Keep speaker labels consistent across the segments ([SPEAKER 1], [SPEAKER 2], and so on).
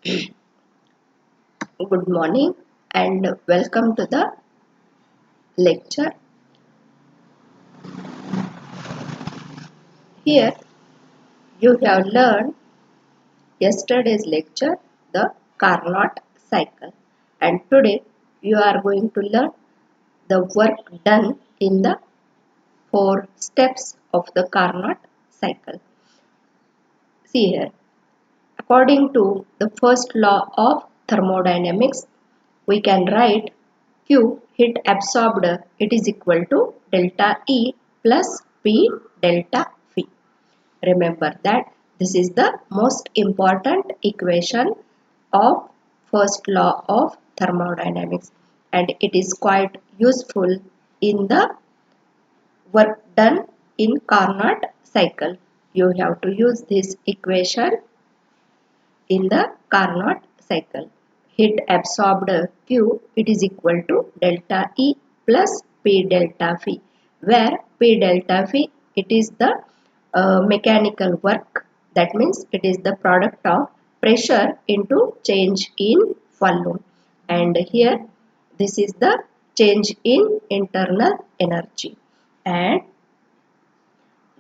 [SPEAKER 1] Good morning and welcome to the lecture. Here you have learned yesterday's lecture, the Carnot cycle, and today you are going to learn the work done in the 4 steps of the Carnot cycle. See here, according to the first law of thermodynamics, we can write Q heat absorbed, it is equal to delta E plus P delta V. Remember that this is the most important equation of first law of thermodynamics, and it is quite useful in the work done in Carnot cycle. You have to use this equation in the Carnot cycle. Heat absorbed Q, it is equal to delta E plus P delta V, where P delta V, it is the mechanical work. That means it is the product of pressure into change in volume. And here this is the change in internal energy. And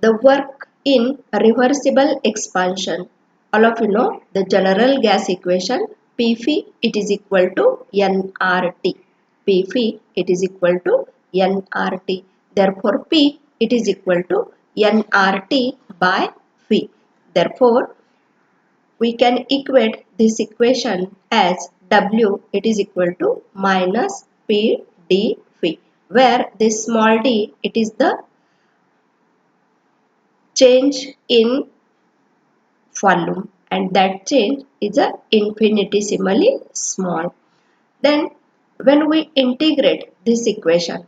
[SPEAKER 1] the work in reversible expansion. All of you know the general gas equation Pv it is equal to nRT. Pv it is equal to nRT. Therefore P it is equal to nRT by V. Therefore we can equate this equation as W it is equal to minus P dV, where this small d it is the change in volume, and that change is a infinitesimally small. Then when we integrate this equation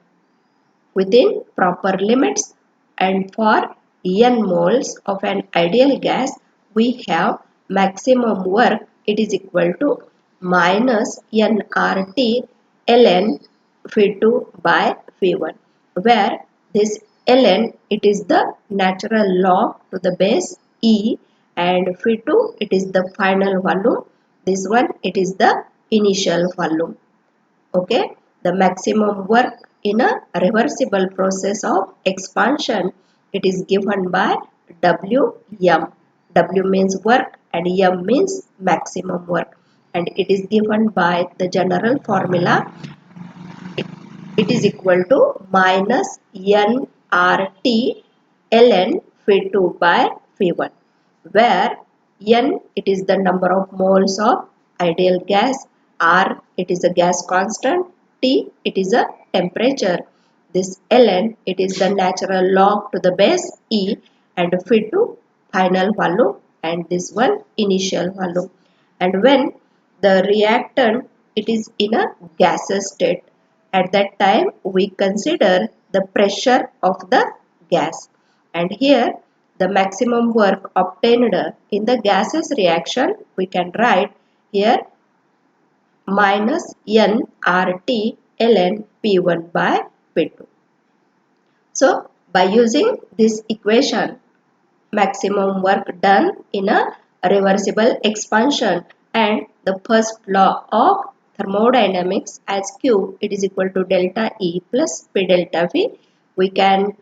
[SPEAKER 1] within proper limits and for n moles of an ideal gas, we have maximum work it is equal to minus nRT ln V2 by V1, where this ln it is the natural log to the base E, and V2 it is the final volume. This one it is the initial volume. Okay, the maximum work in a reversible process of expansion it is given by Wm. W means work and M means maximum work, and it is given by the general formula. It is equal to minus nRT ln V2 by V1, where N it is the number of moles of ideal gas, R it is a gas constant, T it is a temperature, this ln it is the natural log to the base E, and V2 final volume, and this one initial volume. And when the reactant it is in a gaseous state, at that time we consider the pressure of the gas, and here the maximum work obtained in the gaseous reaction we can write here minus nRT ln P1 by P2. So by using this equation, maximum work done in a reversible expansion and the first law of thermodynamics as Q it is equal to delta E plus P delta V, we can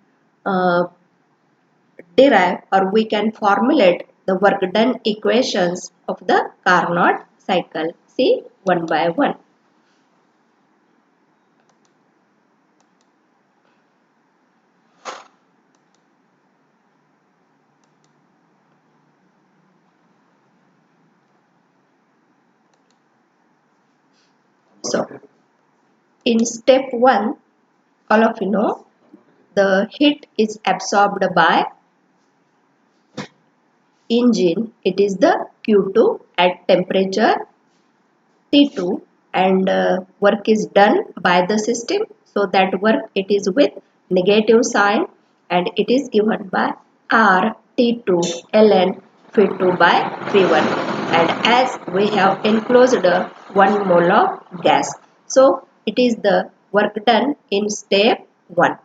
[SPEAKER 1] derive or we can formulate the work done equations of the Carnot cycle. See one by one. So in step 1, all of you know the heat is absorbed by engine, it is the Q2 at temperature T2, and work is done by the system, so that work it is with negative sign, and it is given by R T2 ln V2 by V1, and as we have enclosed 1 mole of gas, so it is the work done in step 1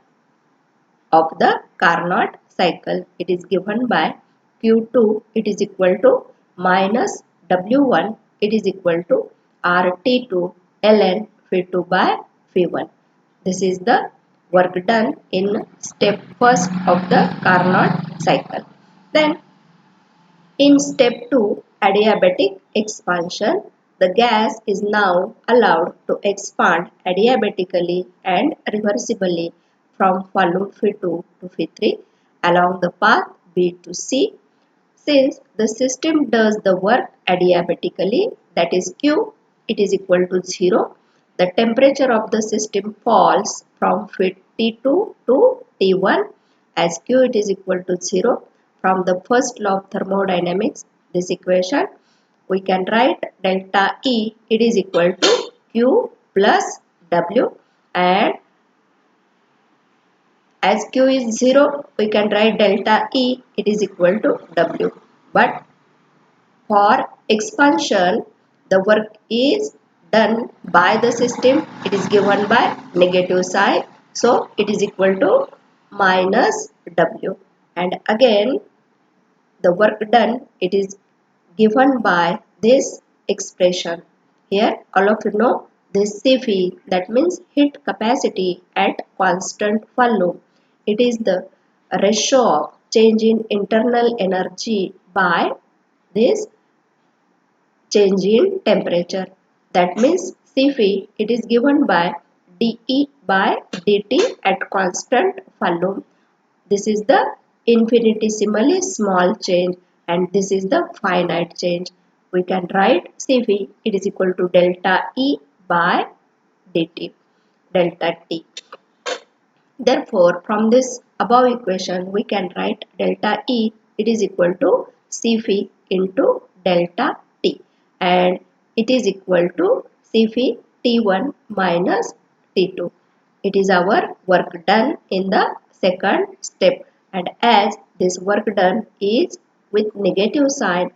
[SPEAKER 1] of the Carnot cycle. It is given by Q2 it is equal to minus W1 it is equal to RT2 ln Phi2 by Phi1. This is the work done in step first of the Carnot cycle. Then in step 2, adiabatic expansion, the gas is now allowed to expand adiabatically and reversibly from volume Phi2 to Phi3 along the path B to C. Since the system does the work adiabatically, that is Q, it is equal to 0. The temperature of the system falls from T2 to T1 as Q it is equal to 0. From the first law of thermodynamics, this equation, we can write delta E, it is equal to Q plus W, and as Q is 0, we can write delta E, it is equal to W. But for expansion, the work is done by the system. It is given by negative sign. So, it is equal to minus W. And again, the work done, it is given by this expression. Here, all of you know this Cv, that means heat capacity at constant volume. It is the ratio of change in internal energy by this change in temperature. That means Cv, it is given by dE by dt at constant volume. This is the infinitesimally small change and this is the finite change. We can write Cv, it is equal to delta E by dt, delta T. Therefore, from this above equation, we can write delta E, it is equal to Cv into delta T, and it is equal to Cv T1 minus T2. It is our work done in the second step, and as this work done is with negative sign,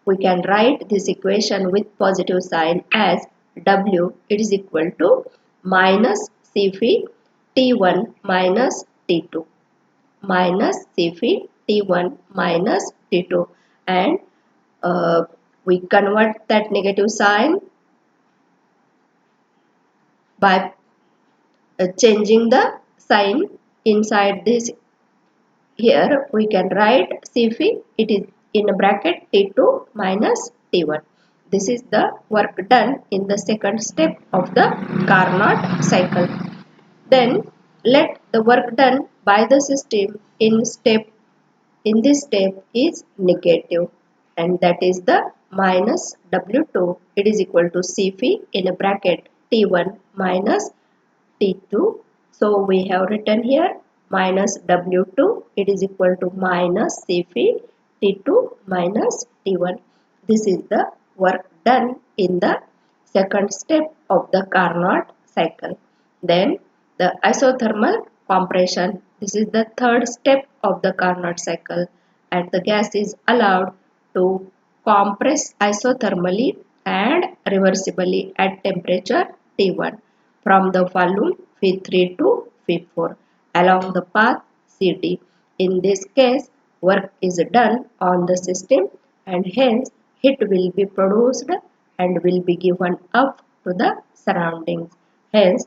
[SPEAKER 1] we can write this equation with positive sign as W it is equal to minus Cv T1 minus T2 minus Cv T1 minus T2, and we convert that negative sign by changing the sign inside this. Here we can write Cv, it is in a bracket T2 minus T1. This is the work done in the second step of the Carnot cycle. Then let the work done by the system in this step is negative, and that is the minus W2, it is equal to Cv in a bracket T1 minus T2. So we have written here minus W2, it is equal to minus Cv T2 minus T1. This is the work done in the second step of the Carnot cycle. Then the isothermal compression. This is the third step of the Carnot cycle, and the gas is allowed to compress isothermally and reversibly at temperature T1 from the volume Phi3 to Phi4 along the path CD. In this case, work is done on the system and hence heat will be produced and will be given up to the surroundings. Hence,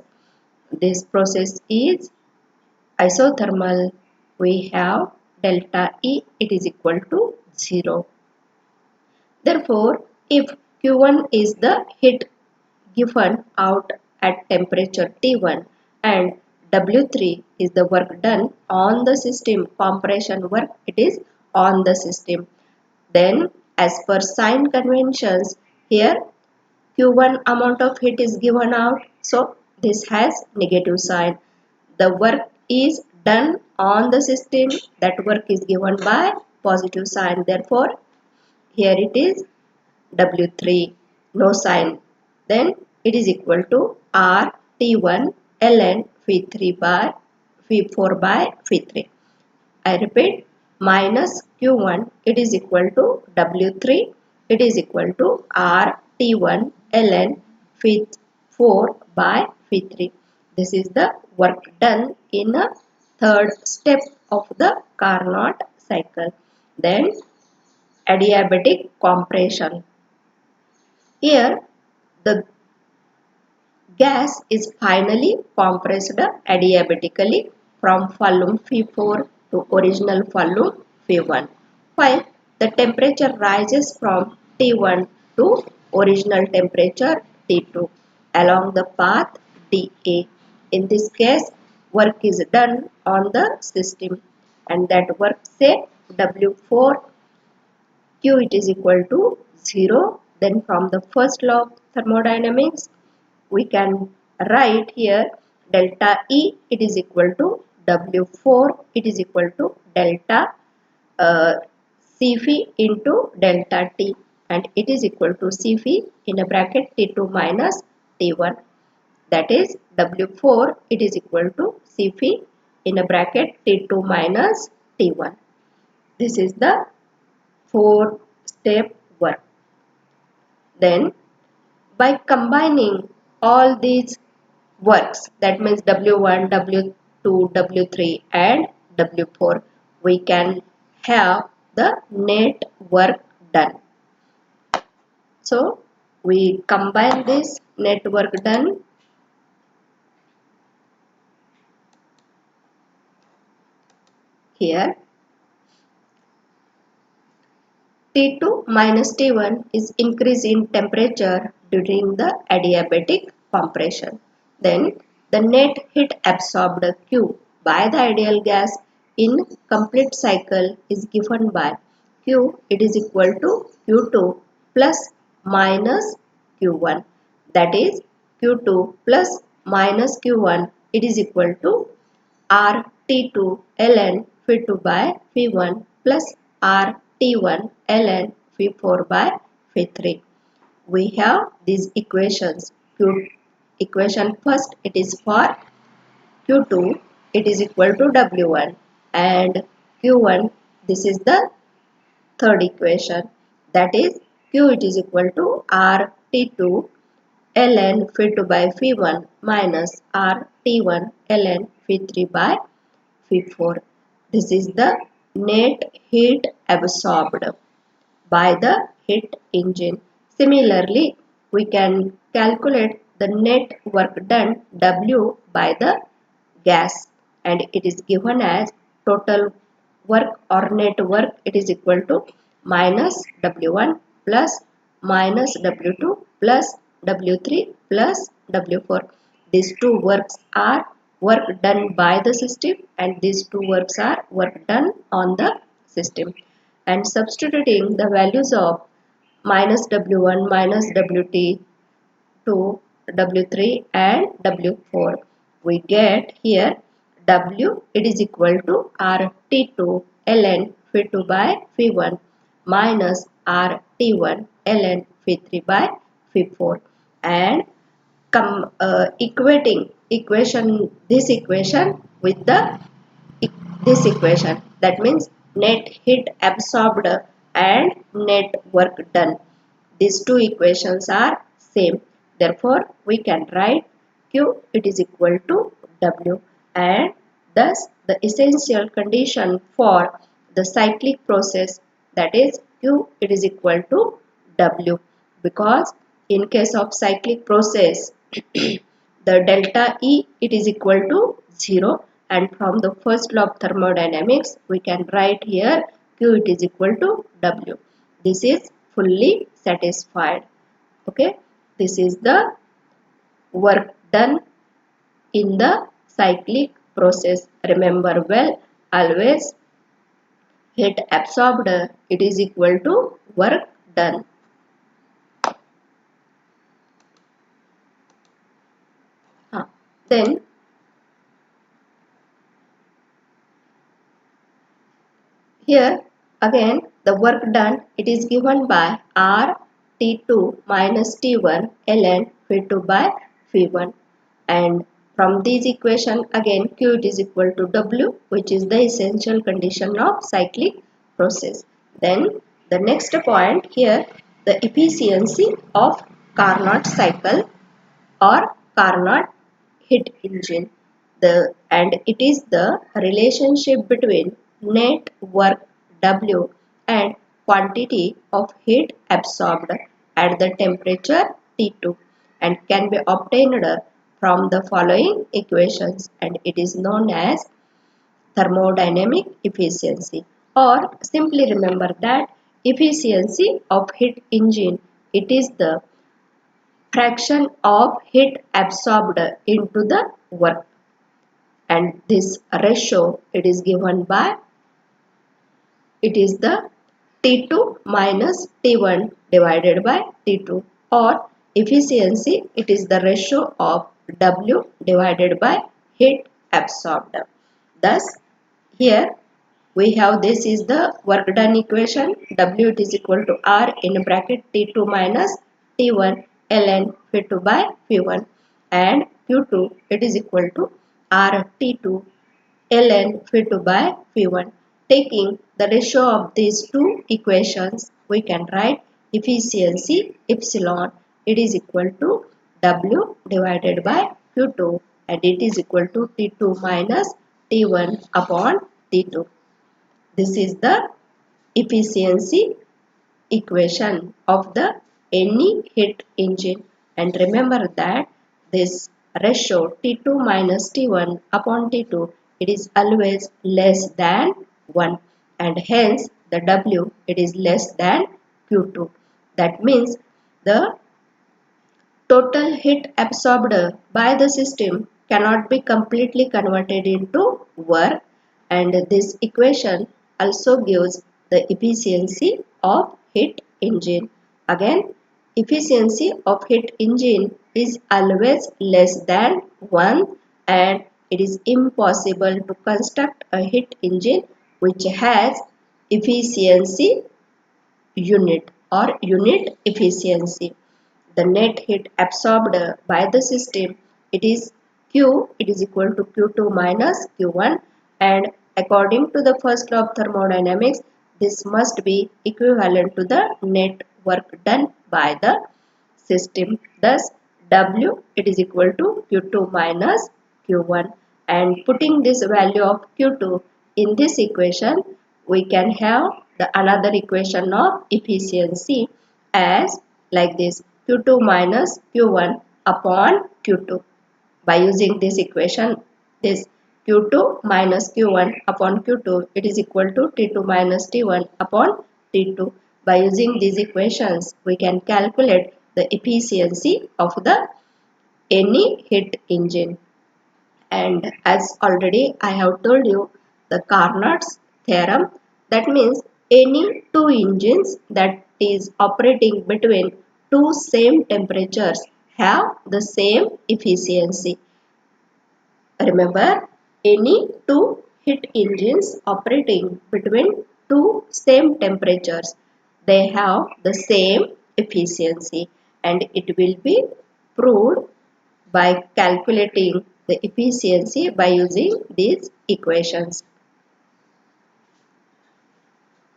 [SPEAKER 1] this process is isothermal. We have delta E, it is equal to 0. Therefore, if Q1 is the heat given out at temperature T1 and W3 is the work done on the system, compression work, it is on the system. Then as per sign conventions, here Q1 amount of heat is given out, so this has negative sign. The work is done on the system, that work is given by positive sign. Therefore, here it is W3, no sign. Then it is equal to R T1 ln Phi3 by Phi4 by Phi3. I repeat, minus Q1, it is equal to W3, it is equal to R T1 ln Phi4 by Phi3. This is the work done in a third step of the Carnot cycle. Then adiabatic compression. Here the gas is finally compressed adiabatically from volume V4 to original volume V1, while the temperature rises from T1 to original temperature T2 along the path dA. In this case, work is done on the system, and that work say W4 Q it is equal to 0. Then from the first law of thermodynamics, we can write here delta E it is equal to W4 it is equal to delta uh, Cv into delta T, and it is equal to Cv in a bracket T2 minus T1, that is W4 it is equal to Cv in a bracket T2 minus T1. This is the 4-step work. Then by combining all these works, that means W1, W2, W3 and W4, we can have the net work done. So we combine this net work done here. T2 minus T1 is increase in temperature during the adiabatic compression. Then the net heat absorbed Q by the ideal gas in complete cycle is given by Q it is equal to Q2 plus minus Q1, that is Q2 plus minus Q1 it is equal to RT2 ln V2 by V1 plus RT1 ln V4 by V3. We have these equations. Equation first, it is for Q2 it is equal to W1, and Q1, this is the third equation, that is Q it is equal to RT2 ln V2 by V1 minus RT1 ln V3 by V4. This is the net heat absorbed by the heat engine. Similarly, we can calculate the net work done W by the gas, and it is given as total work or net work it is equal to minus W1 plus minus W2 plus W3 plus W4. These two works are work done by the system, and these two works are work done on the system. And substituting the values of minus W1 minus WT to W3 and W4, we get here W it is equal to RT2 ln V2 by V1 minus RT1 ln V3 by V4, and equating this equation with this equation, that means net heat absorbed and net work done. These two equations are same. Therefore, we can write Q it is equal to W, and thus the essential condition for the cyclic process, that is Q it is equal to W, because in case of cyclic process the delta E it is equal to 0, and from the first law of thermodynamics we can write here Q it is equal to W. This is fully satisfied. Okay, this is the work done in the cyclic process. Remember well, always heat absorbed it is equal to work done. Then here again the work done it is given by R T2 minus T1 ln V2 by V1, and from this equation again Q it is equal to W, which is the essential condition of cyclic process. Then the next point here, the efficiency of Carnot cycle or Carnot heat engine. And it is the relationship between net work W and quantity of heat absorbed at the temperature T2 and can be obtained from the following equations, and it is known as thermodynamic efficiency. Or simply remember that efficiency of heat engine, it is the fraction of heat absorbed into the work, and this ratio it is given by, it is the T2 minus T1 divided by T2, or efficiency it is the ratio of W divided by heat absorbed. Thus here we have, this is the work done equation. W it is equal to R in bracket T2 minus T1 ln P2 by P1, and Q2 it is equal to R T2 ln P2 by P1. Taking the ratio of these two equations, we can write efficiency epsilon, it is equal to W divided by Q2, and it is equal to T2 minus T1 upon T2. This is the efficiency equation of the any heat engine, and remember that this ratio T2 minus T1 upon T2, it is always less than 1, and hence the W it is less than Q2. That means the total heat absorbed by the system cannot be completely converted into work, and this equation also gives the efficiency of heat engine. Again, efficiency of heat engine is always less than 1, and it is impossible to construct a heat engine which has efficiency unit or unit efficiency. The net heat absorbed by the system, it is Q, it is equal to Q2 minus Q1, and according to the first law of thermodynamics, this must be equivalent to the net work done by the system. Thus W it is equal to Q2 minus Q1, and putting this value of Q2 in this equation, we can have the another equation of efficiency as like this: Q2 minus Q1 upon Q2. By using this equation, this Q2 minus Q1 upon Q2, it is equal to T2 minus T1 upon T2. By using these equations, we can calculate the efficiency of the any heat engine. And as already I have told you, the Carnot's theorem, that means any two engines that is operating between two same temperatures have the same efficiency. Remember, any two heat engines operating between two same temperatures, they have the same efficiency, and it will be proved by calculating the efficiency by using these equations.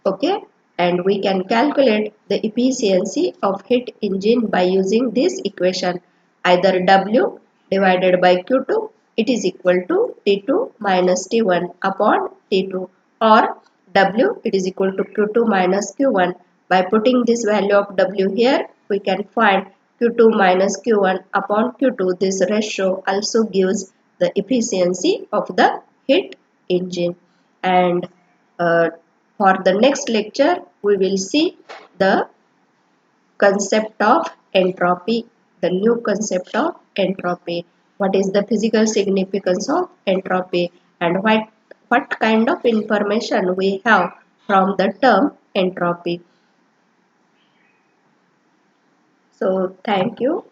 [SPEAKER 1] Okay, and we can calculate the efficiency of heat engine by using this equation. Either W divided by Q2, it is equal to T2 minus T1 upon T2, or W it is equal to Q2 minus Q1. By putting this value of W here, we can find Q2 minus Q1 upon Q2. This ratio also gives the efficiency of the heat engine. And for the next lecture, we will see the concept of entropy, the new concept of entropy. What is the physical significance of entropy, and what kind of information we have from the term entropy. So, thank you.